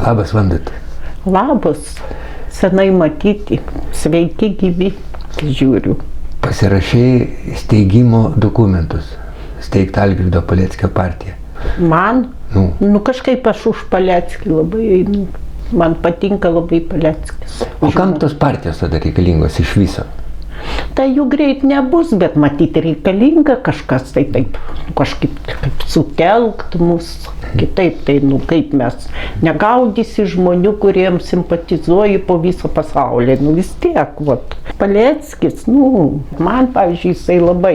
Labas, Vandute. Labas, senai matyti, sveiki gyvi, žiūriu. Pasirašei steigimo dokumentus, steigti Algirdo Paleckio partiją. Man? Nu kažkaip aš už Paleckį labai einu. Man patinka labai Paleckis. O kam tos partijos tada reikalingos iš viso? Tai jų greit nebus, bet matyti reikalinga kažkas tai taip, kažkaip sutelkt mus, kitaip tai, kaip mes negaudysi žmonių, kuriems simpatizuoji po visą pasaulį, vis tiek, vat. Paleckis, man, pavyzdžiui, jisai labai,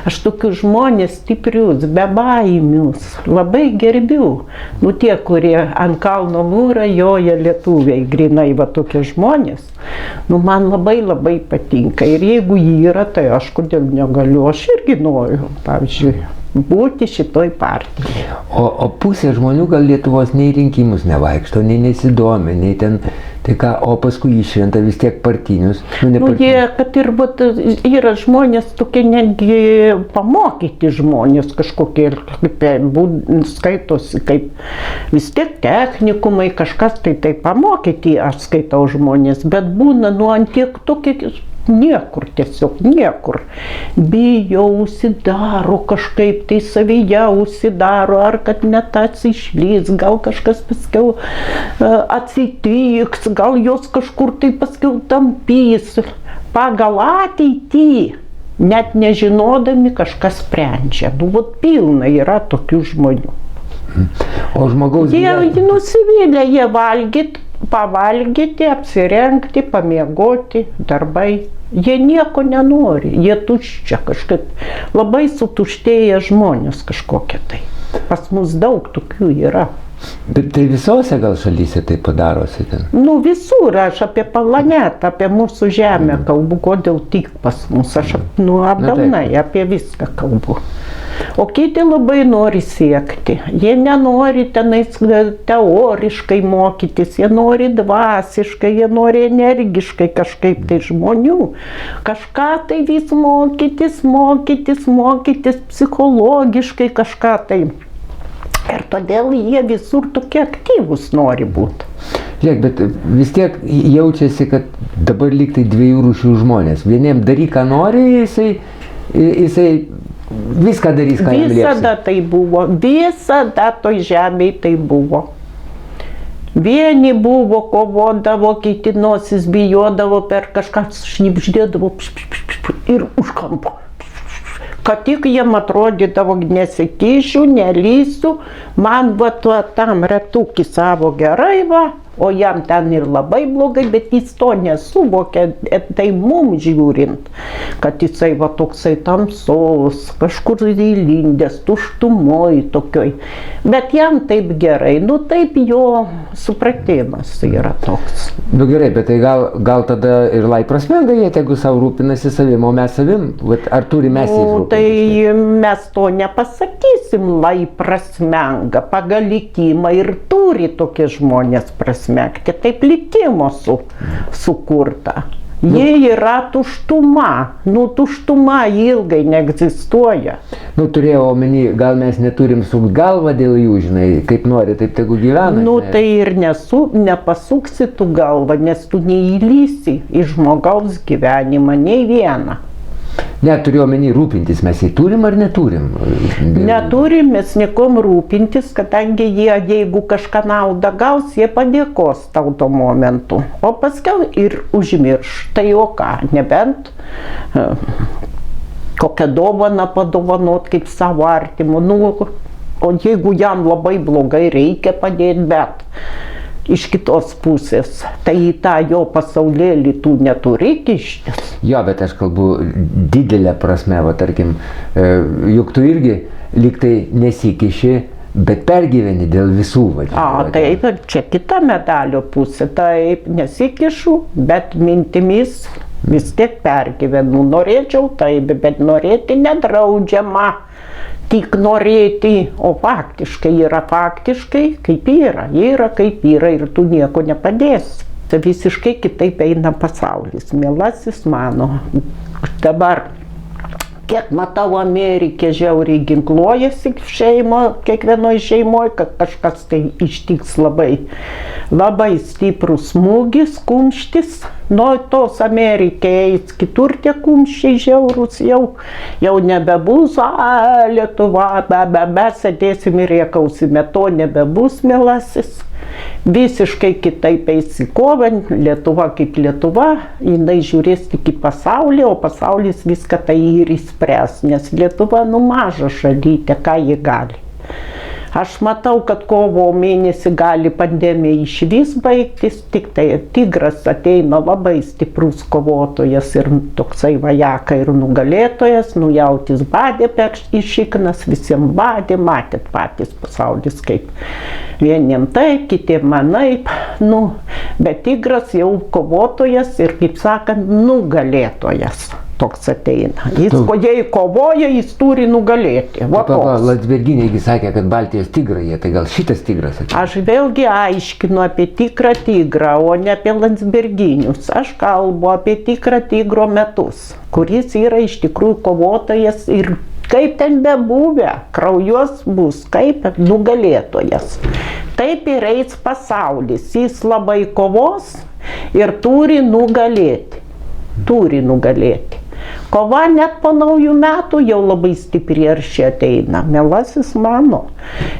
aš tokius žmonės stiprius, bebaimius, labai gerbiu, tie, kurie ant kalno mūra joja lietuviai, grinai, va tokie žmonės, man labai labai patinka. Ir jeigu jį yra, tai aš kodėl negaliu, aš irgi noriu, pavyzdžiui, būti šitoj partijai. O pusė žmonių gal Lietuvos nei rinkimus nevaikšto, nei nesidomi, nei ten, tai ką, o paskui išrenta vis tiek partinius. Jie, kad ir yra žmonės tokie netgi pamokyti žmonės kažkokie, skaitosi kaip vis tiek technikumai, kažkas tai pamokyti, aš skaitau žmonės, bet būna ant tiek tokie niekur, tiesiog niekur. Bijo, užsidaro kažkaip, tai savyje užsidaro, ar kad net atsišlys, gal kažkas paskiau atsitiks, gal jos kažkur tai paskiau tampys. Pagal ateitį, net nežinodami, kažkas sprendžia. Pilna yra tokių žmonių. O žmogaus gyvenimas? Jie nusivylę, jie pavalgyti, apsirengti, pamiegoti, darbai. Jie nieko nenori, jie tuščia kažkaip. Labai sutuštėję žmonės kažkokie tai. Pas mus daug tokių yra. Bet tai visose gal šalyse tai padarosi ten? Visur, aš apie planetą, apie mūsų žemę kalbu, kodėl tik pas mus. Aš apdaunai apie viską kalbu. O kiti labai nori siekti. Jie nenori tenais teoriškai mokytis, jie nori dvasiškai, jie nori energiškai kažkaip tai žmonių. Kažką tai vis mokytis, psichologiškai kažką tai. Ir todėl jie visur tokie aktyvūs nori būti. Žiūrėk, bet vis tiek jaučiasi, kad dabar lyg tai dviejų rūšių žmonės. Vieniem daryk, ką nori, jisai viską darys, ką jam liepsi. Visada tai buvo, visada toj žemėje tai buvo. Vieni buvo, kovodavo, kiti nosis bijodavo, per kažką šnibždėdavo ir už kampo. Kad tik jiem atrodydavo, nesikišiu, nelysiu, man tam retukį savo gerai va, o jam ten ir labai blogai, bet jis to nesuvokė, tai mums žiūrint, kad jisai va toksai tamsos, kažkur įlindęs, tuštumoj tokioj. Bet jam taip gerai, taip jo supratimas yra toks. Gerai, bet tai gal tada ir lai prasmenga jie, tegu savo rūpinasi savim, o mes savim, ar turi mes jais rūpintis? Tai mes to nepasakysim, lai prasmenga, pagal likimą ir turi tokie žmonės prasmegti, taip likimo sukurta. Jie yra tuštuma, tuštuma ilgai neegzistuoja. Turėjau omeny, gal mes neturim sukt galvą dėl jų, žinai, kaip nori, taip tegu gyvena. Tai ir nepasuksi tu galvą, nes tu neįlysi į žmogaus gyvenimą, nei vieną. Ne, turiu omeny rūpintis, mes jį turim ar neturim? Neturim mes niekom rūpintis, kadangi jie, jeigu kažką naudą gaus, jie padėkos tau tuo momentu. O paskiau ir užmirš. Tai o ką, nebent kokią dovaną padovanot kaip savo artimu. O jeigu jam labai blogai, reikia padėti, bet iš kitos pusės, tai į tą jo pasaulėlį tu neturi kištis. Jo, bet aš kalbu didelę prasme, va tarkim, juk tu irgi lyg tai nesikiši, bet pergyveni dėl visų. Taip, čia kita medalio pusė, taip, nesikišu, bet mintimis vis tiek pergyvenu. Norėčiau taip, bet norėti nedraudžiama. Tik norėti, o faktiškai yra kaip yra kaip yra ir tu nieko nepadėsi. Tai visiškai kitaip eina pasaulis, mielasis mano. Dabar, kiek matau, Amerikė žiauriai ginkluojasi kiekvienoj šeimoje, kad kažkas tai ištiks labai labai stiprus smūgis, kumštis, nuo tos Amerikai eis kitur tie kumščiai žiaurūs jau nebebus, Lietuva, sėdėsim ir rėkausime, to nebebus, mielasis. Visiškai kitaip eis į kovą, Lietuva kaip Lietuva, jinai žiūrės tik į pasaulį, o pasaulis viską tai ir įspręs, nes Lietuva maža šalytė, ką ji gali. Aš matau, kad kovo mėnesį gali pandemija išvis baigtis, tik tai tigras ateina labai stiprus kovotojas ir toksai vajaka ir nugalėtojas, jautis badė per išiknas, visiems badė, matėt patys pasaulis kaip vieniem taip, kitiem manaip, bet tigras jau kovotojas ir, kaip sakant, nugalėtojas. Toks ateina. Jei kovoja, jis turi nugalėti. Landsberginiai sakė, kad Baltijos tigrai, tai gal šitas tigras ateina? Aš vėlgi aiškinu apie tikrą tigrą, o ne apie Landsberginius. Aš kalbu apie tikrą tigro metus, kuris yra iš tikrųjų kovotojas ir kaip ten bebuvę, kraujos bus kaip nugalėtojas. Taip ir eis pasaulis. Jis labai kovos ir turi nugalėti. Kova net po naujų metų jau labai stipri arši ateina, mielasis mano.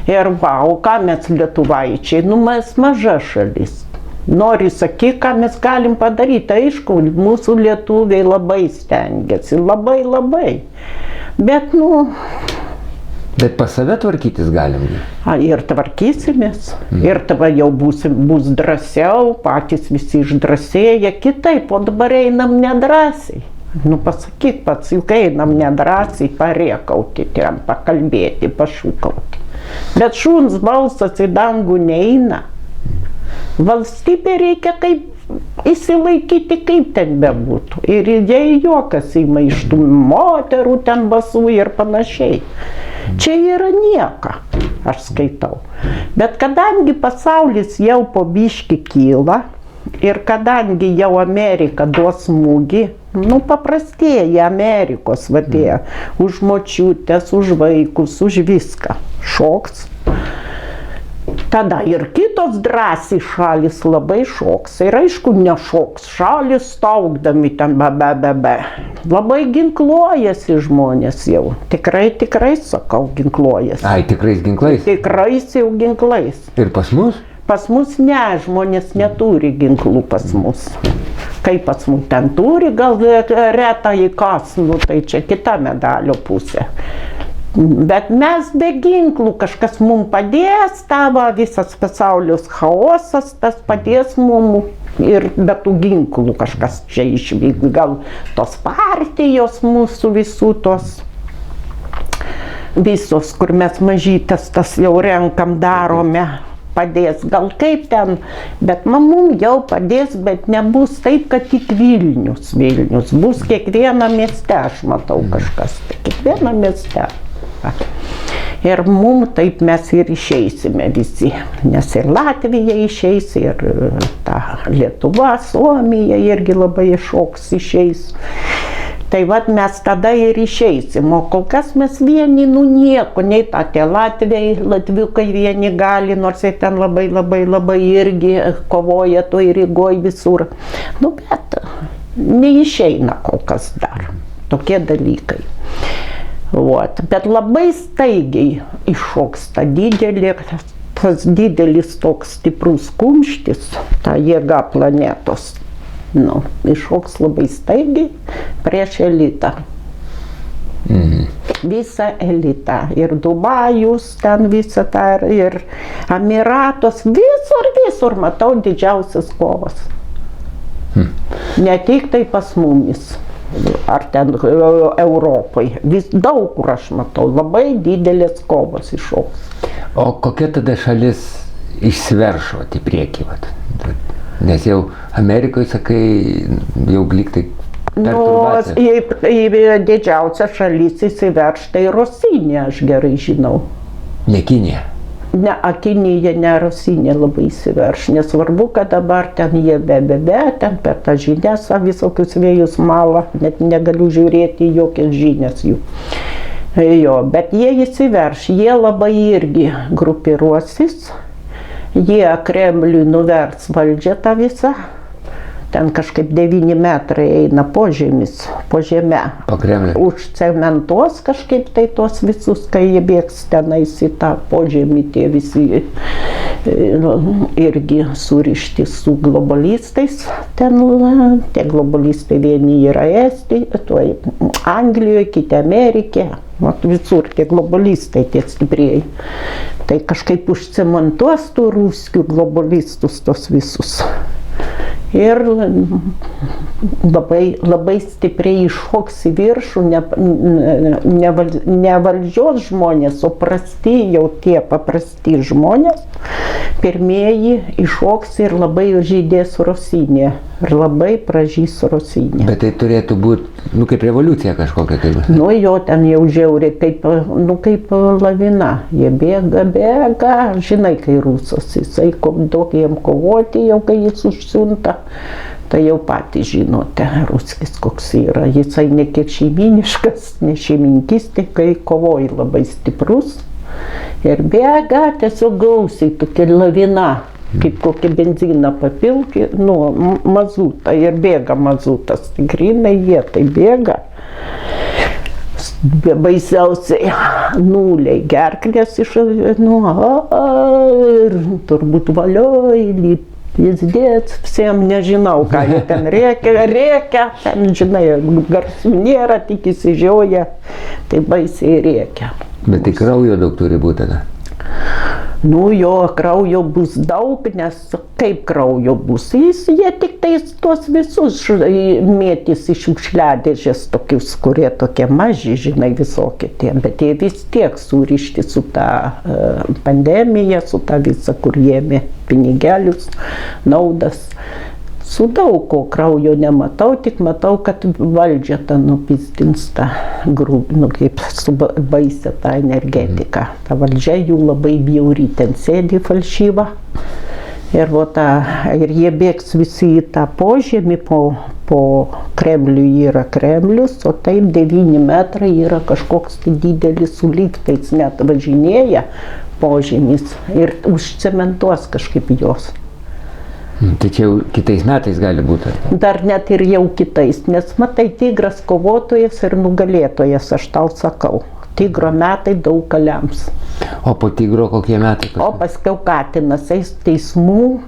Ir o ką mes lietuvaičiai, mes maža šalis. Nori sakyk, ką mes galim padaryti, aišku, mūsų lietuviai labai stengiasi, labai. Bet Bet pas save tvarkytis galim. Ir tvarkysimės. Ir tada jau bus drąsiau, patys visi išdrąsėja, kitaip, o dabar einam nedrąsiai. Pasakyk pats, juk einam nedrąsiai parėkauti ten, pakalbėti, pašūkauti. Bet šuns balsas į dangų neina. Valstybė reikia kaip įsilaikyti, kaip ten bebūtų. Ir jei juokas ima iš tų moterų ten basų ir panašiai. Čia yra nieka, aš skaitau. Bet kadangi pasaulis jau po biškį kyla ir kadangi jau Amerika duos smūgį, paprastėja Amerikos vadėja, už močiutės, už vaikus, už viską šoks. Tada ir kitos drąsiai šalis labai šoks. Ir aišku, nešoks šalis staugdami ten Labai ginkluojasi žmonės jau. Tikrai sakau, ginkluojasi. Ai, tikrais ginklais? Tikrais jau ginklais. Ir pas mus? Pas mus ne, žmonės neturi ginklų pas mus. Kaip pas mus ten turi, gal retai kas, tai čia kita medalio pusė. Bet mes be ginklų, kažkas mums padės, tavo visas pasaulios chaosas, tas padės mums ir be tų ginklų kažkas čia išvyks. Gal tos partijos mūsų visų tos, visos, kur mes mažytės tas jau renkam, darome, padės. Gal kaip ten, bet mums jau padės, bet nebus taip, kad tik Vilnius. Bus kiekviena mieste, aš matau kažkas, kiekviena mieste. Ir mums taip mes ir išeisime visi, nes ir Latvija išeis, ir ta Lietuva, Suomija irgi labai iššoks, išeis. Tai vat mes tada ir išeisim, o kol kas mes vieni, nieko, nei tie latviukai vieni gali, nors jie ten labai irgi kovoja toj Rygoj visur. Bet neišeina kol kas dar, tokie dalykai. Bet labai staigiai iššoks tas didelis toks stiprus kumštis, ta jėga planetos. Iššoks labai staigiai prieš elitą. Visą elitą. Ir Dubajus, ten visą tą, ir Emiratos, visur matau didžiausias kovas. Ne tik tai pas mumis. Ar ten Europai. Vis daug kur aš matau, labai didelės kovos iššoks. O kokia tada šalis išsiveršo į priekį? Nes jau Amerikoje, sakai, jau lygtai perturbacija. Didžiausia šalis įsiverš, tai Rosinė, aš gerai žinau. Ne Kinija? Ne, Kinija, ne Rosinė labai įsiverš. Nesvarbu, kad dabar ten jie ten per tą žinias visokius vėjus mala, net negaliu žiūrėti jokias žinias jų. Bet jie įsiverš, jie labai irgi grupiruosis jie Kremliui nuvers valdžią tą visą. Ten kažkaip 9 metrai eina po žemis, po žemę. Po Kremlių. Užcementuos kažkaip tai tos visus, kai jie bėgs tenais į tą požemį, tie visi irgi surišti su globalistais. Ten tie globalistai vieni yra Estijoje, Anglijoje, kiti Amerike. Visur tie globalistai, tie stiprieji. Tai kažkaip užcementuos tų ruskių globalistus tos visus. Ir labai stipriai iššoks į viršų ne valdžios žmonės, o prasti, jau tie paprasti žmonės, pirmieji iššoks ir labai žydės Rosinė. Ir labai pražys Rosinė. Bet tai turėtų būti, kaip revoliucija kažkokia. Tai. Jo ten jau žiauriai, kaip lavina. Jie bėga, žinai, kai rusas, jisai daug jiem kovoti, jau kai jis užsiunta. Tai jau patys žinote, ruskis koks yra. Jisai ne kiek šeiminiškas, ne šeimininkistė, kai kovoja labai stiprus. Ir bėga tiesiog gausiai, tokia lavina. Kaip kokią benziną papilki, mazutą ir bėga mazutas. Grinai jie tai bėga. Baisiausiai nuliai gerklės iš, ir turbūt valioj, pizdėt, visiems nežinau, ką jie ten rėkia, ten, žinai, garsų nėra, tik įsižioja, tai baisiai rėkia. Bet tai kraujo daug turi būti tada? Jo, kraujo bus daug, nes kaip kraujo bus? Jie tik tais tuos visus mėtys iš šiukšliadėžės tokius, kurie tokie maži, žinai, visokie tie, bet jie vis tiek surišti su ta pandemija, su ta visa, kur jėmė pinigelius, naudas. Su daug ko kraujo nematau, tik matau, kad valdžia tą nupizdins tą kaip su baisia tą energetiką. Ta valdžia jų labai bjauri, ten sėdi falšyva. Ir jie bėgs visi į tą požemį, po Kremliui yra Kremlius, o taip 9 metrai yra kažkoks didelis su liftais, net važinėja požemis ir užcementuos kažkaip jos. Tai čia jau kitais metais gali būti? Dar net ir jau kitais, nes matai, tigras kovotojas ir nugalėtojas, aš tau sakau. Tigro metai daug kaliams. O po tigro kokie metai? O paskiau katinas eis teismai.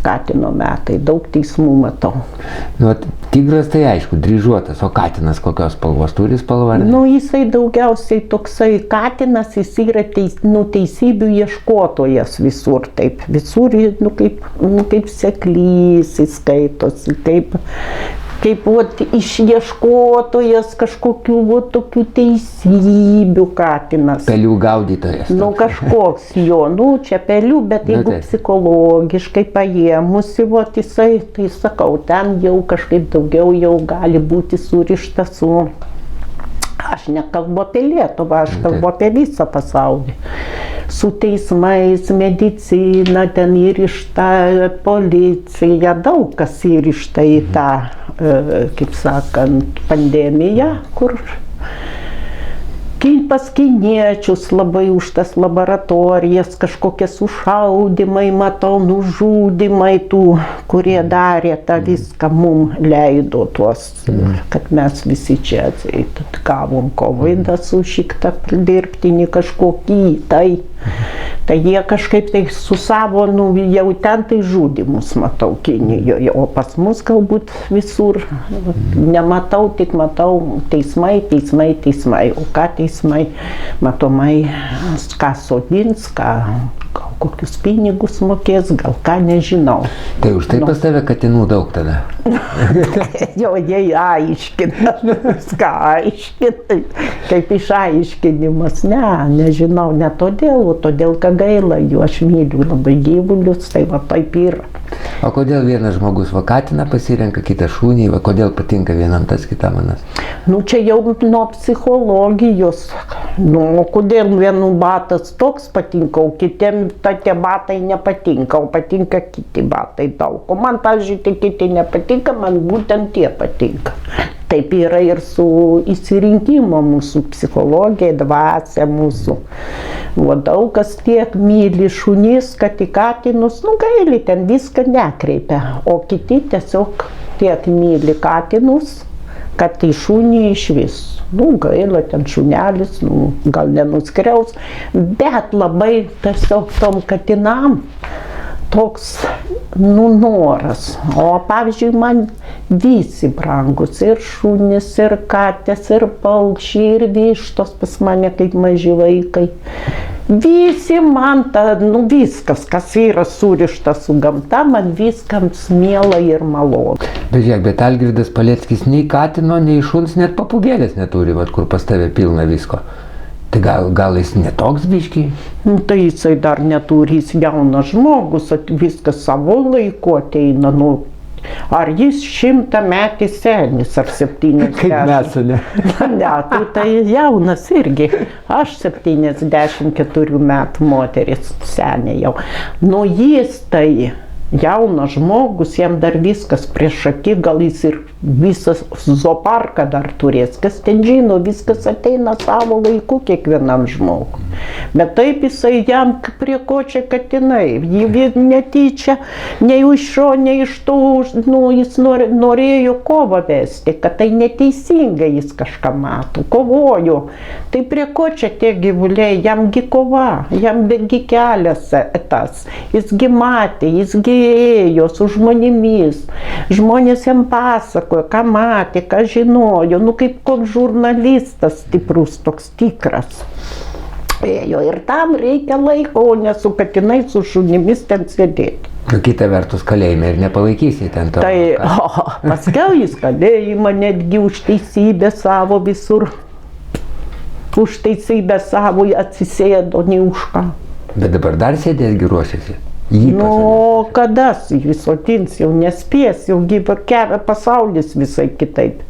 Katino metai, daug teismų matau. Tigras tai aišku, dryžuotas, o katinas kokios spalvos turi spalvą? Jisai daugiausiai toksai katinas, jis yra teisybių ieškotojas visur, taip. Visur, kaip seklys, jis skaitosi, kaip išieškotojas kažkokių tokių teisybių katinas. Pelių gaudytojas. Kažkoks jo, čia pelių, bet jeigu psichologiškai paėmusi, jisai, tai sakau, ten jau kažkaip daugiau jau gali būti surišta su... Aš nekalbu apie Lietuvą, aš kalbu apie visą pasaulį. Su teismais, medicina, ten įrišta policija, daug kas įrišta į tą, kaip sakant, pandemiją, kur pas kiniečius labai už tas laboratorijas, kažkokie sušaudimai, matau, nužudimai tų, kurie darė tą viską, mum leido tuos, kad mes visi čia gavom kovidą su šitą dirbtinį kažkokį, tai jie kažkaip tai su savo, jau ten tai žudimus matau Kinijoje, o pas mus galbūt visur nematau, tik matau teismai, o ką teismai, matomai, ką sodins, kokius pinigus mokės, gal ką nežinau. Tai už tai pas tave katinų daug tada? Jo, jie aiškina, viską aiškina, kaip išaiškinimas, nežinau, ne todėl, o todėl, kad gaila jų, aš myliu labai gyvulius, tai va taip yra. O kodėl vienas žmogus va katiną pasirenka, kitas šunį, va kodėl patinka vienam tas, kitam anas? Nu, čia jau nuo psichologijos. Nu, kodėl vienų batas toks patinka, o kitiem tie batai nepatinka, o patinka kiti batai daug. O man, pavyzdžiui, tai kiti nepatinka, man būtent tie patinka. Taip yra ir su įsirinkimo mūsų psichologija, dvasia mūsų. O daug kas tiek myli šunis, kad į katinus, nu gaili, ten viską nekreipia. O kiti tiesiog tiek myli katinus, kad į šunį iš vis. Nu gaila, ten šunelis, nu, gal nenuskriaus, bet labai tiesiog tom katinam toks, nu, noras. O pavyzdžiui, man visi brangus, ir šunys, ir katės, ir paukščiai, ir vištos pas mane kaip maži vaikai. Visi man nu viskas, kas yra surišta su gamta, man viskams miela ir malonu. Bet žiūrėk, bet Algirdas Paleckis nei katino, nei šuns, net papūgėlės neturi, vat, kur pas tave pilna visko. Tai gal jis netoks biškiai? Nu, tai jisai dar neturi, jis jaunas žmogus, viskas savo laiku ateina. Nu, ar jis 100 metų senis, ar 70? Kaip mes, ne? Ne, tai jaunas irgi. Aš 74 metų moteris senė jau. Nu, jis tai jaunas žmogus, jam dar viskas prieš akį, gal jis ir visas zooparką dar turės, kas ten žino, viskas ateina savo laiku kiekvienam žmogui. Bet taip jisai jam prie ko čia katinai, jį netyčia, nei iš šio, nei iš tų, nu, jis norėjo kovą vesti, kad tai neteisingai jis kažką mato, kovojo. Tai prie ko čia tie gyvuliai, jamgi kova, jamgi kelias tas, jisgi matė, jisgi ėjo su žmonėmis, žmonės jam pasakojo, ką matė, ką žinojo, nu kaip koks žurnalistas stiprus, toks tikras. Ėjo ir tam reikia laiko, o ne su katinai, su šunimis ten sėdėti. Nu, kita vertus kalėjime ir nepalaikysi ten to. Tai paskiau jis kalėjimą netgi už teisybę savo visur. Už teisybę savo atsisėdo, nei už ką. Bet dabar dar sėdėsgi ruošiasi. Nu, kada jis atins, jau nespės, jau pasaulis visai kitaip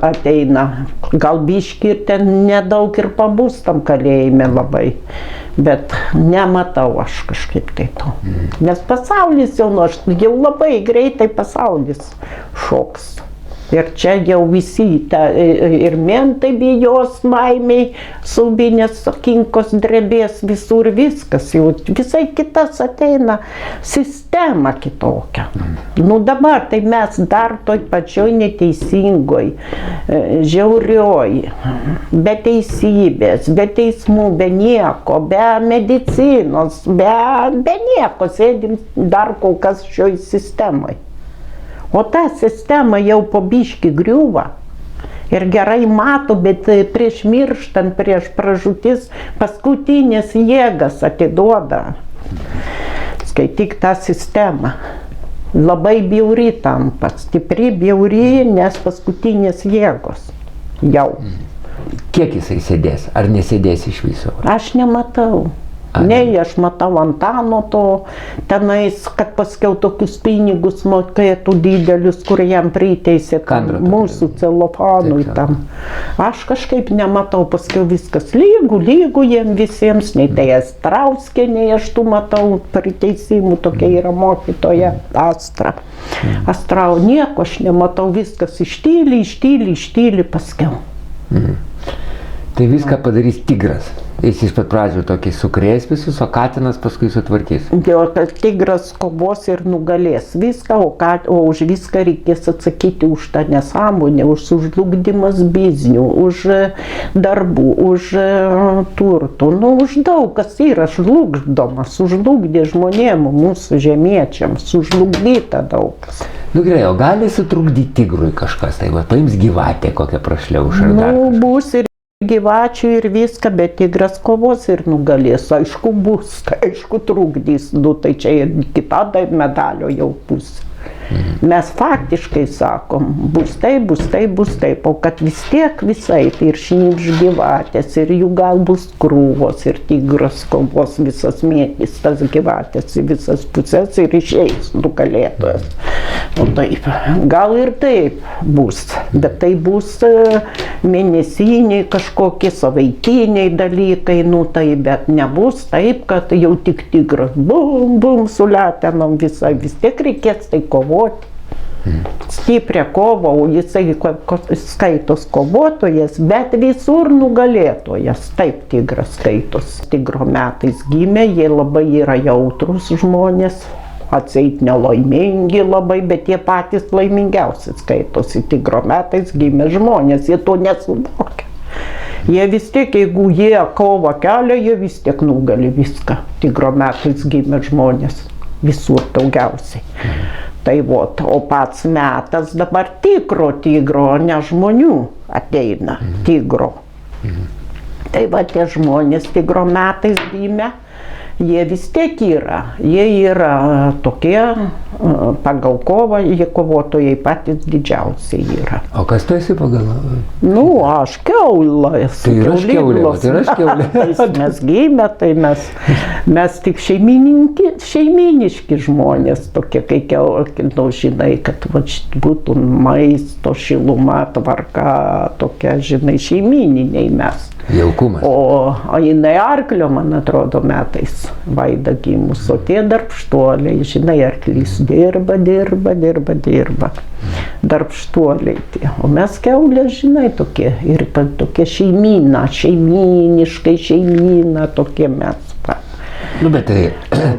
ateina. Gal biški ir ten nedaug ir pabus tam kalėjime labai, bet nematau aš kažkaip tai to. Nes pasaulis jau labai greitai pasaulis šoks. Ir čia jau visi, ir mentai bijos, maimiai, subinės, kinkos drebės, visur viskas, jau visai kitas ateina sistema kitokia. Nu dabar tai mes dar toj pačioj neteisingoj, žiaurioj, be teisybės, be teismų, be nieko, be medicinos, be nieko sėdim dar kol kas šioj sistemoj. O ta sistema jau po biškį griūva ir gerai mato, bet prieš mirštant, prieš pražūtis paskutinės jėgas atiduoda. Skaityk tą sistemą. Labai bjauri tampa, stipri, bjauri, nes paskutinės jėgos jau. Kiek jisai sėdės? Ar nesėdės iš viso? Aš nematau. Nei aš matau Antano to tenais, kad paskiau tokius pinigus mokėtų didelius, kur jam priteisė mūsų celofanui tam. Aš kažkaip nematau, paskiau viskas lygu jiem visiems, nei tai Astrauskė, nei aš tu matau priteisimų, tokia yra mokytoja Astra. Astrau, nieko aš nematau, viskas ištyli paskiau. Tai viską padarys tigras. Jis iš pat pradžių tokį sukrės visus, o katinas paskui sutvarkys. Tigras kovos ir nugalės viską, o už viską reikės atsakyti už tą nesąmonę, už sužlugdymas biznių, už darbų, už turtų. Nu, už daug kas yra žlugdomas, sužlugdė žmonėm, mūsų žemiečiams, sužlugdyta daug kas. Nu gerai, o gali sutrukdyti tigrui kažkas, tai va, paims gyvatę kokią prašliauš ar dar kažką? Nu, bus ir gyvačių ir viską, bet tigras kovos ir nugalės. Aišku bus, aišku trukdys, nu tai čia kita medalio jau pusė. Mes faktiškai sakom, bus taip, o kad vis tiek visai, tai ir šnypš gyvatės, ir jų gal bus krūvos, ir tigras kovos visas mėtys, tas gyvatės į visas pusės ir išeis nugalėtojas. O taip, gal ir taip bus, bet tai bus mėnesiniai kažkokie savaitiniai dalykai, tai bet nebus taip, kad jau tik tigras bum, su letenom visai, vis tiek reikės tai kovoti. Stiprią kovą, o jisai skaitos kovotojas, bet visur nugalėtojas. Taip tigras skaitos. Tigro metais gimė, jie labai yra jautrus žmonės, atseit nelaimingi labai, bet jie patys laimingiausi skaitosi. Tigro metais gimė žmonės, jie to nesuvokia. Jie vis tiek, jeigu jie kovą kelia, jie vis tiek nugali viską. Tigro metais gimė žmonės, visur daugiausiai. Tai vot, o pats metas dabar tikro tigro, ne žmonių ateina tigro. Tai va tie žmonės tigro metais gimė, jie vis tiek yra. Jie yra tokie, pagal kovą, jie kovotojai patys didžiausiai yra. O kas tu esi pagal? Aš kiaulas. Tai ir aš kiaulė. Tai mes gimė, tai mes tik šeiminiški žmonės, tokie, kai žinai, kad būtų maisto, šiluma, tvarka, tokia, žinai, šeimininiai mes. Jaukumas. O jinai arklio, man atrodo, metais Vaida gimus, o tie darbštuoliai, žinai, arklys dirba. Darbštuoliai tie. O mes kiaulė, žinai, tokie, ir tokie šeimyna, šeimyna, tokie mes. Bet tai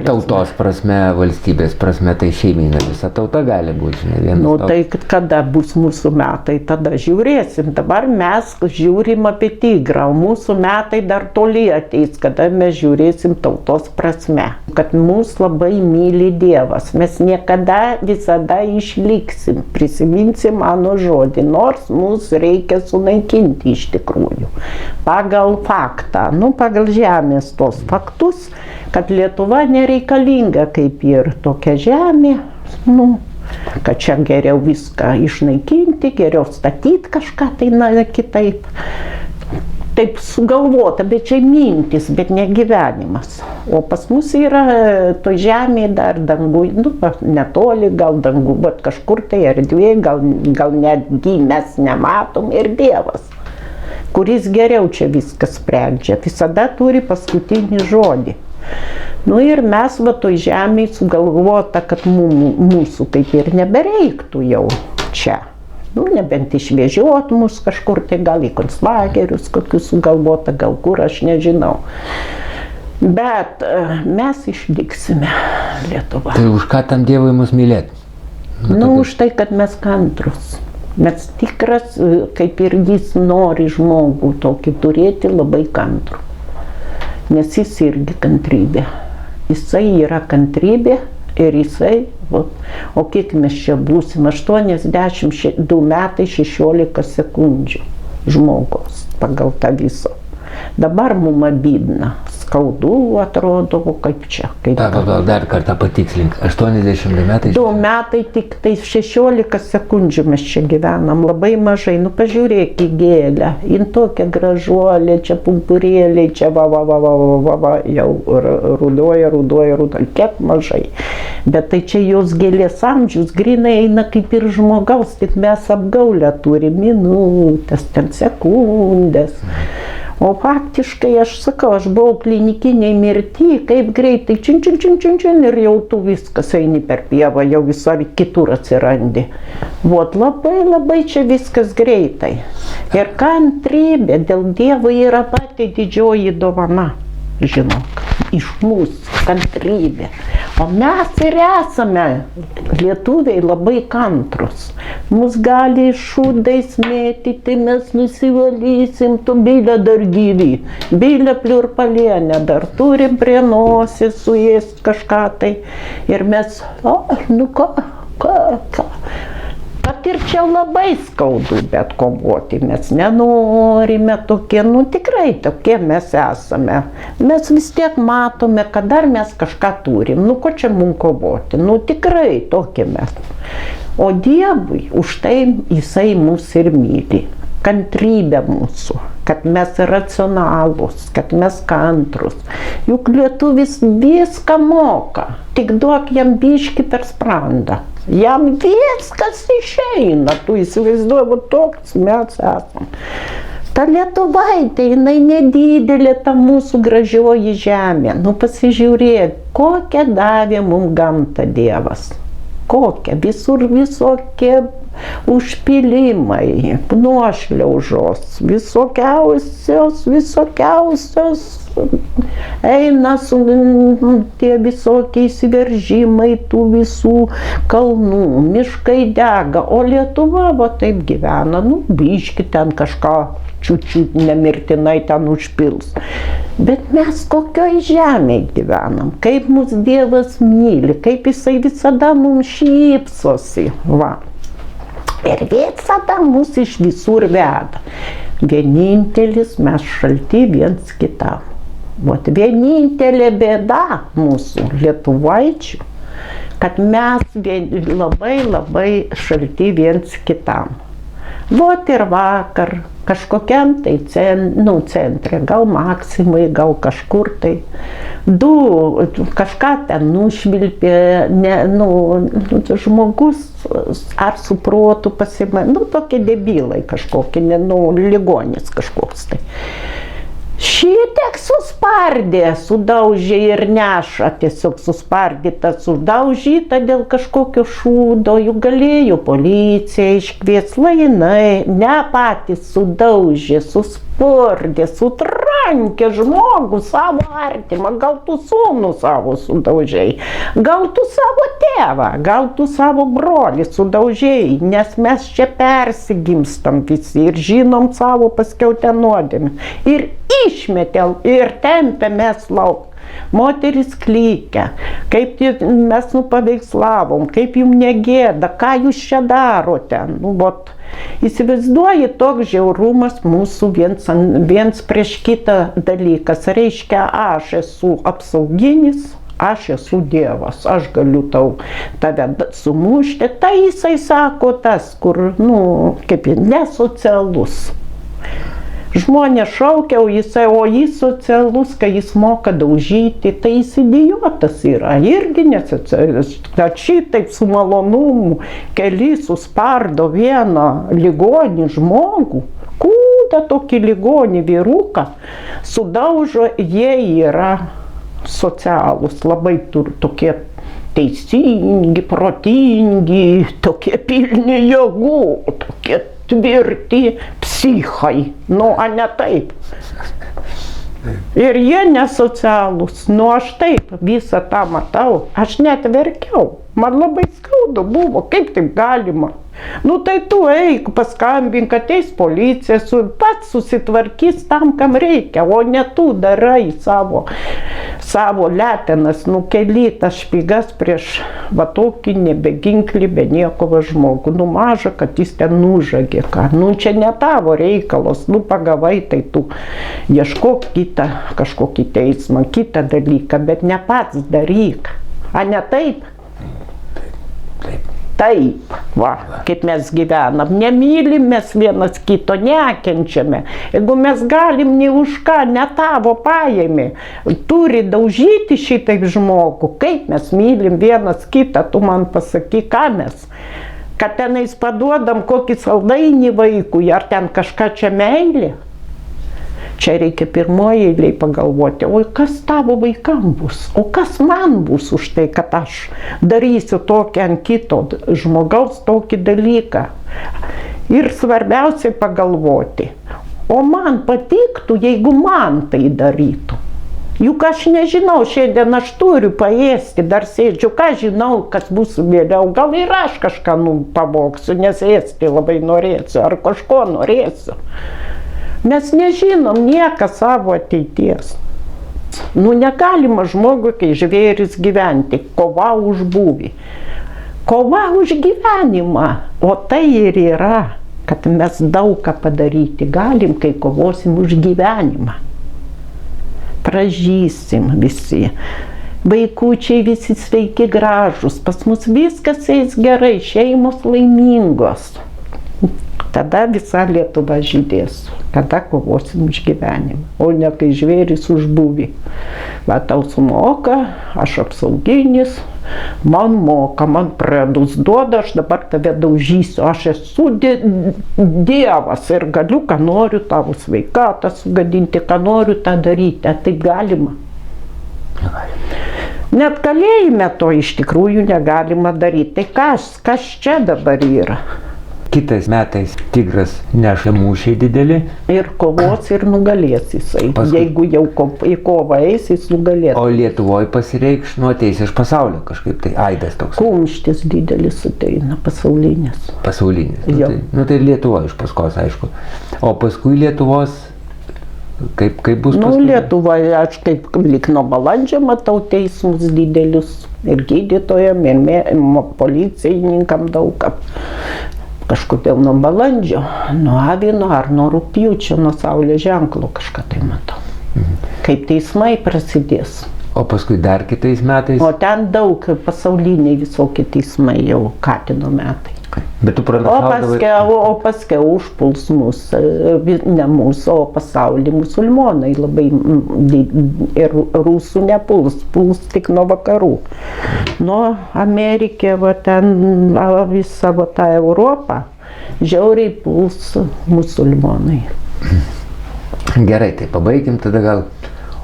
tautos prasme, valstybės prasme, tai šeimyna visa tauta gali būti, žinai, tai kada bus mūsų metai, tada žiūrėsim. Dabar mes žiūrim apie tigrą, o mūsų metai dar toli ateis, kada mes žiūrėsim tautos prasme. Kad mūsų labai myli Dievas, mes niekada visada išliksim, prisiminsim mano žodį, nors mūsų reikia sunaikinti iš tikrųjų. Pagal faktą, pagal žemės tos faktus, kad Lietuva nereikalinga kaip ir tokia žemė, kad čia geriau viską išnaikinti, geriau statyti kažką tai kitaip. Taip sugalvota, bet čia mintis, bet ne gyvenimas. O pas mus yra to žemė dar dangui, netoli gal dangų, bet kažkur tai erdvė, gal netgi mes nematom ir Dievas, kuris geriau čia viskas sprendžia, visada turi paskutinį žodį. Ir mes toj žemėj sugalvota, kad mūsų kaip ir nebereiktų jau čia. Nebent išvežiot mus kažkur, tai gal į konclagerius kokius sugalvota, gal kur, aš nežinau. Bet mes išliksime Lietuvą. Tai už ką tam Dievui mus mylėti? Už tai, kad mes kantrus. Mes tikras, kaip ir jis nori žmogų tokį turėti, labai kantrų. Nes jis irgi kantrybė. Jisai yra kantrybė ir jisai, o kiek mes čia būsim, 82 metai 16 sekundžių žmogaus pagal tą viso. Dabar mum abydna, skaudu atrodo, kaip čia. Dar kartą patikslink, 82 metai? 2 metai tik tai 16 sekundžių mes čia gyvenam, labai mažai. Pažiūrėk į gėlę, jin tokia gražuolė, čia pumpurėliai, čia jau rudoja, kiek mažai. Bet tai čia jos gėlės amžius grinai eina kaip ir žmogaus, tik mes apgaulę turim minutės, ten sekundės. O faktiškai aš sakau, aš buvau klinikiniai mirti, kaip greitai čin ir jau tu viskas eini per pievą, jau visai kitur atsirandi. Labai čia viskas greitai. Ir kantrybė dėl Dievo yra pati didžioji dovana, žinok, iš mūsų kantrybė. O mes ir esame, lietuviai, labai kantrus. Mus gali šūdais mėtyti, mes nusivalysim, tu bylę dar gyvy. Bylę pliurpalienę dar turim prie nosės su jais kažką tai. Ir mes, kad Vat ir čia labai skaudu, bet kovoti mes nenorime tokie, nu tikrai tokie mes esame. Mes vis tiek matome, kad dar mes kažką turim, nu ko čia mums kovoti, nu tikrai tokie mes. O Dievui už tai jisai mus ir myli. Kantrybė mūsų, kad mes racionalūs, kad mes kantrus. Juk lietuvis viską moka, tik duok jam biškį per sprandą. Jam viskas išeina, tu įsivaizduoji, toks mes esam. Ta Lietuvaitė, jinai nedidelė, ta mūsų gražioji žemė. Nu pasižiūrėk, kokią davė mums gamtą Dievas. Kokia, visur visokie užpilimai, nuošliaužos, visokiausios eina su tie visokie įsiveržimai tų visų kalnų, miškai dega, o Lietuva va taip gyvena, nu biški ten kažką čiut nemirtinai ten užpils. Bet mes kokioj žemėj gyvenam, kaip mus Dievas myli, kaip jisai visada mums šypsosi, va. Ir visada mus iš visur veda. Vienintelis mes šalti viens kitam. Vat vienintelė bėda mūsų lietuvaičių, kad mes labai šalti viens kitam. Vot ir vakar kažkokiam tai centre, gal Maksimai, gal kažkur tai, kažką ten nušvilpė, žmogus ar su protu pasimai, tokie debilai kažkokie, ligonis kažkoks tai. Šitiek suspardė, sudaužė ir neša, tiesiog suspardyta, sudaužyta dėl kažkokio šūdo, juk galėjo policija iškvies, lainai, ne patys sudaužė, suspardė, sutrankė žmogų, savo artimą, gal tu sūnų savo sudaužėjai, gal tu savo tėvą, gal tu savo brolį sudaužėjai, nes mes čia persigimstam visi ir žinom savo paskiautę nuodėmę. Ir išmetėm ir tempėmės lauk. Moteris klykia, kaip mes paveikslavom, kaip jums negėda, ką jūs čia darote. Įsivaizduoji, toks žiaurumas mūsų viens prieš kitą dalykas. Reiškia, aš esu apsauginis, aš esu Dievas, aš galiu tave sumušti. Tai jisai sako tas, kur, kaip nesocialus. Žmonės šaukia, o jis socialus, kai jis moka daužyti, tai jis idiotas yra, irgi nesocialus. Bet šitaip su malonumu keli suspardo vieną ligonį žmogų, kūdą tokį ligonį vyruką, sudaužo, jie yra socialus, labai tokie teisingi, protingi, tokie pilni jėgų, tokie tvirti psichai, a ne taip. Ir jie nesocialūs, aš taip visą tą matau, aš net verkiau, man labai skaudu buvo, kaip taip galima. Tai tu eik, paskambink, ateis policija, pats susitvarkys tam, kam reikia, o ne tu darai savo letenas, keli tas špygas prieš tokį nebeginklį, be nieko žmogų. Maža, kad jis ten nužagė ką. Čia ne tavo reikalas, pagavai, tai tu ieškok kitą kažkokį teismą, kitą dalyką, bet ne pats daryk. A ne taip? Taip, kaip mes gyvenam, nemylim mes vienas kito, nekenčiame. Jeigu mes galim ne už ką, ne tavo paėmė, turi daužyti šitaip žmogų, kaip mes mylim vienas kitą, tu man pasakyk, ką mes. Kad tenais paduodam kokį saldainį vaikui, ar ten kažką čia meilė. Čia reikia pirmoje eilėje pagalvoti, o kas tavo vaikam bus, o kas man bus už tai, kad aš darysiu tokį ant kito žmogaus tokį dalyką. Ir svarbiausiai pagalvoti, o man patiktų, jeigu man tai darytų. Juk aš nežinau, šiandien aš turiu paėsti, dar sėdžiu, ką žinau, kas bus vėliau, gal ir aš kažką pavoksiu, nes ėsti labai norėsiu, ar kažko norėsiu. Mes nežinom nieką savo ateities. Negalima žmogui, kai žvėris gyventi, kova už būvį. Kova už gyvenimą, o tai ir yra, kad mes daug ką padaryti galim, kai kovosim už gyvenimą. Pražysim visi. Vaikučiai visi sveiki, gražus, pas mus viskas eis gerai, šeimos laimingos. Tada visa Lietuva žydės, kada kovosim už gyvenimą, o ne kai žvėris užbūvi. Va tau sumoka, aš apsauginis, man moka, man predus duoda, aš dabar tave daužysiu, aš esu Dievas ir galiu, ką noriu, tavo sveikatą sugadinti, ką noriu, tą daryti, taip galima. Net kalėjime to iš tikrųjų negalima daryti. Tai kas čia dabar yra? Kitais metais tigras neša mūšį didelį. Ir kovos ir nugalės jisai. Paskui... Jeigu jau į kovą eis, jis nugalės. O Lietuvoje pasireikš ateis iš pasaulio kažkaip tai aidas toks. Kumštis didelis ateina, pasaulinis. Pasaulinis. Jo. Tai Lietuvoje iš paskos, aišku. O paskui Lietuvos, kaip bus paskui? Lietuvoje aš kaip lyg nuo balandžio matau teismus didelius. Ir gydytojam, ir policininkam daugam. Kažkodėl nuo balandžio, nuo avino ar nuo rugpjūčio, nuo saulės ženklo kažką tai matau. Kaip teismai prasidės. O paskui dar kitais metais? O ten daug pasauliniai visokie teismai jau Katino metai. Bet tu pranašaudavai... O paskui užpuls mus, ne mūsų, o pasaulį musulmonai labai ir rusų nepuls, puls tik nuo vakarų. Nuo Amerikė, va ten visą va tą Europą, žiauriai puls musulmonai. Gerai, tai pabaikim tada gal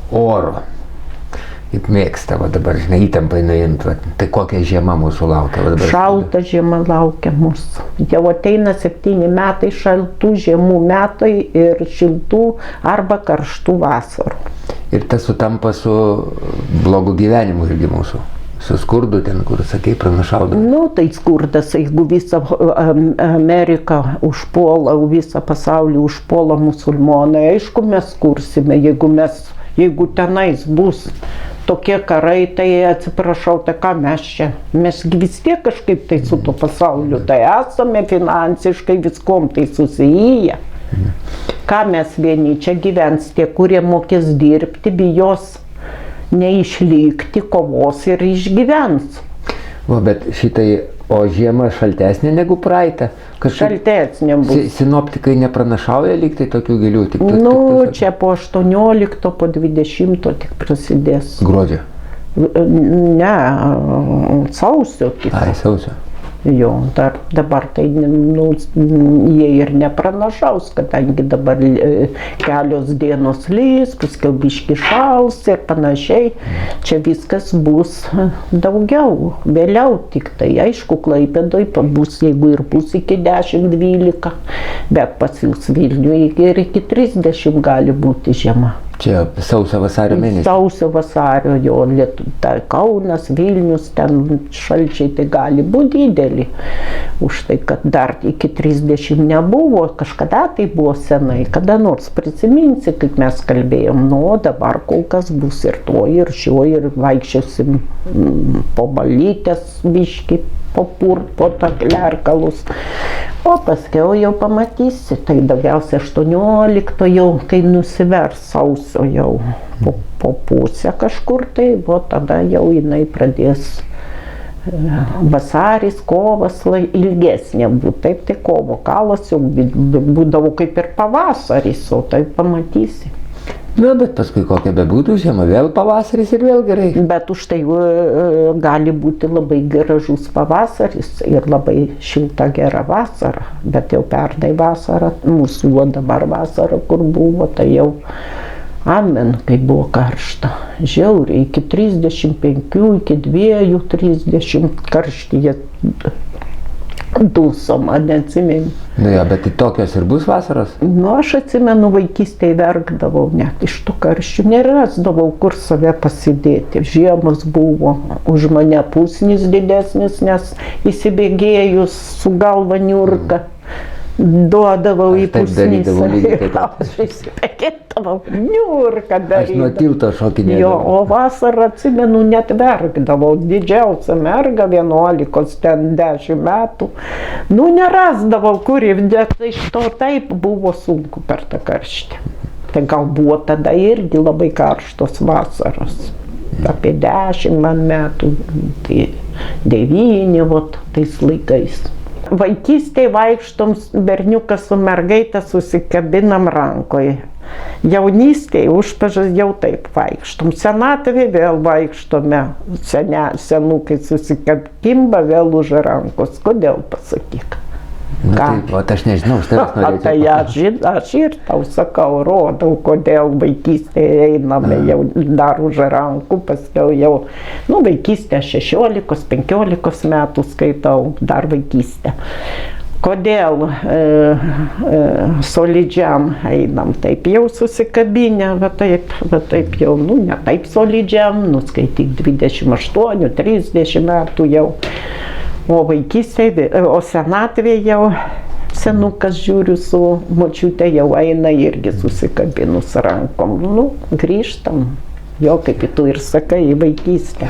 oro. Kaip mėgsta, va dabar, žinai, įtampai nuimt, va, tai kokia žiema mūsų laukia? Va, šalta žiema laukia mūsų. Jau ateina 7 metai šaltų žiemų metai ir šiltų arba karštų vasarų. Ir tas sutampa su blogu gyvenimu irgi mūsų. Su skurdu ten, kur, sakei, pranašaudavai. Nu, tai skurdas, jeigu visą Ameriką užpuola, visą pasaulį užpuola musulmonai, aišku, mes skursime, jeigu tenais bus tokie karai, tai atsiprašau, tai ką mes čia? Mes vis tiek kažkaip tai su to pasauliu, tai esame finansiškai viskom tai susiję. Ką mes vieni čia gyvens, tie, kurie mokės dirbti, bijos neišlikti, kovos ir išgyvens. O, bet šitai, o žiema šaltesnė negu praeitą? Šaltesnė bus. Sinoptikai nepranašauja lyg tai tokių gilių? Čia po 18, po 20 tik prasidės. Gruodžio? Ne, sausio tik. Ai, sausio. Jo, dabar tai jie ir nepranašaus, kadangi dabar kelios dienos lys, paskui biški šals ir panašiai. Čia viskas bus daugiau, vėliau tik tai. Aišku, Klaipėdoj bus, jeigu ir bus iki 10-12, bet pas jūs Vilniuje ir iki 30 gali būti žiema. Čia sausio vasario mėnesį? Sausio vasario, jo, Kaunas, Vilnius, ten šalčiai tai gali būti didelį. Už tai, kad dar iki 30 nebuvo, kažkada tai buvo senai, kada nors prisiminsi, kaip mes kalbėjom, dabar kol kas bus ir to, ir šio, ir vaikščiosim po balytės biški, po taklerkalus. O paskiau jau pamatysi, tai daugiausia 18 jau, kai nusivers sausio jau po pusę kažkur, tai tada jau jinai pradės vasaris, kovas ilgesnė būtų. Taip, tai kovo galas jau būdavo kaip ir pavasaris, o tai pamatysi. Na, bet paskui kokia bebūtų žiema, vėl pavasaris ir vėl gerai. Bet už tai gali būti labai gražus pavasaris ir labai šilta gera vasara. Bet jau pernai vasara, mūsų dabar vasara, kur buvo, tai jau amen, kai buvo karšta. Žiauriai, iki 35, iki 2-30 karštyje dūsom, neatsimenu. Nu jo, bet tai tokios ir bus vasaros? Nu, aš atsimenu, vaikystėje verkdavau net iš tų karščių, nerasdavau, kur save pasidėti. Žiemos buvo už mane pusnis didesnis, nes įsibėgėjus su galva niurka. duodavau į Aš taip darydavau lygiai taip pat. Aš įsipekėdavau, niurką Aš nuo darydavau. tilto Jo, šokinėdavau. o vasarą atsimenu, net verkdavau, didžiausia merga 11, ten 10 metų. Nu, nerasdavau, kur ir iš to taip buvo sunku per tą karštį. Tai gal buvo tada irgi labai karštos vasaros. Apie 10 man metų, tai 9, vot, tais laikais. Vaikystėje vaikštom berniukas su mergaitė susikabinam rankoje. Jaunystėje užpažas jau taip vaikštom. Senatvėje vėl vaikštome. Senukai susikabimba vėl už rankos. Kodėl, pasakyk? Nu, taip, o aš nežinau, aš tavęs norėčiau. Tai aš ir tau sakau, rodau, kodėl vaikystėje einame jau dar už rankų, paskiau jau, nu, vaikystę 16-15 metų skaitau, dar vaikystę. Kodėl solidžiam einam, taip jau susikabinę, va taip jau, nu, ne taip solidžiam, nu, skaityk 28-30 metų jau. O vaikystėje, o senatvėje jau senukas žiūriu su močiute jau eina irgi susikabinus rankom. Nu, grįžtam, jo kaip tu ir sakai, į vaikystę.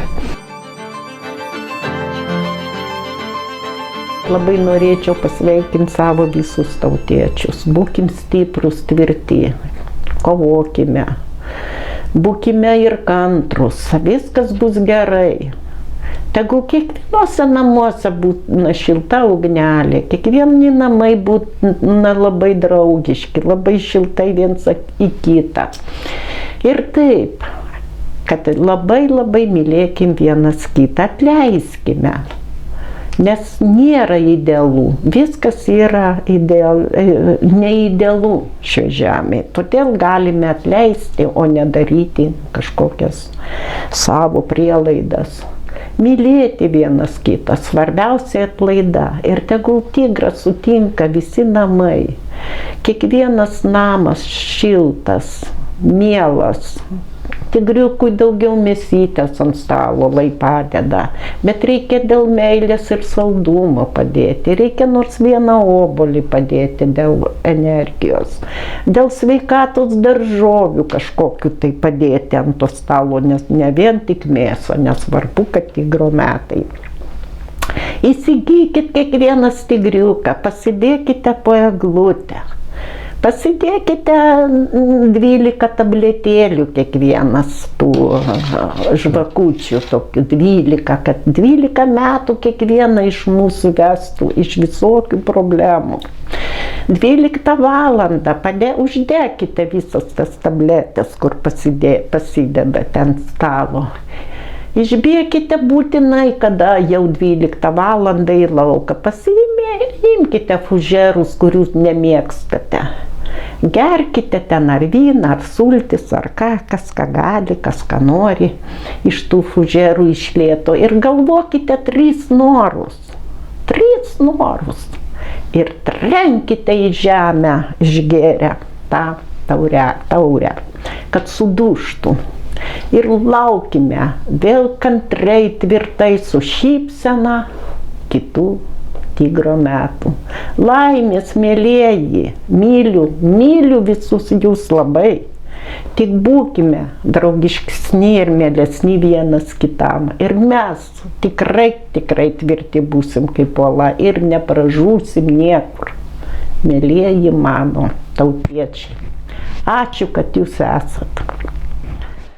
Labai norėčiau pasveikinti savo visus tautiečius. Būkim stiprus, tvirti, kovokime, būkime ir kantrus, viskas bus gerai. Tegul kiekvienose namuose būna šilta ugnelė, kiekvieni namai būna labai draugiški, labai šiltai viens į kitą. Ir taip, kad labai mylėkim vienas kitą, atleiskime. Nes nėra idealų, viskas yra neidealu šioje žemėje. Todėl galime atleisti, o nedaryti kažkokias savo prielaidas. Mylėti vienas kitą, svarbiausia atlaida. Ir tegul tigras sutinka visi namai. Kiekvienas namas šiltas, mielas. Tigriukui daugiau mėsytės ant stalo, lai padeda. Bet reikia dėl meilės ir saldumo padėti. Reikia nors vieną obuolį padėti dėl energijos. Dėl sveikatos daržovių kažkokiu tai padėti ant to stalo, nes ne vien tik mėsą, nesvarbu, kad tigro metai. Įsigykit kiekvienas tigriuką, pasidėkite po eglutę. Pasidėkite 12 tabletėlių kiekvienas tų žvakučių, tokių 12, kad 12 metų kiekvieną iš mūsų vestų iš visokių problemų. 12 valandą uždėkite visas tas tabletės, kur pasidedate ant stalo. Išbėkite būtinai, kada jau 12 valandą į lauką. Pasiimkite fužerus, kurių nemėgstate. Gerkite ten ar vyną, ar sultis, ar kas ką gali, kas ką nori iš tų fužerų išlėto. Ir galvokite 3 norus. 3 norus. Ir trenkite į žemę išgėrę tą taurę, kad sudužtų. Ir laukime vėl kantriai, tvirtai, su šypsena kitų tigro metų. Laimės, mielieji, myliu visus jūs labai. Tik būkime draugiškesni ir mielesni vienas kitam. Ir mes tikrai tvirti būsim kaip uola ir nepražūsim niekur. Mielieji mano tautiečiai, ačiū, kad jūs esat.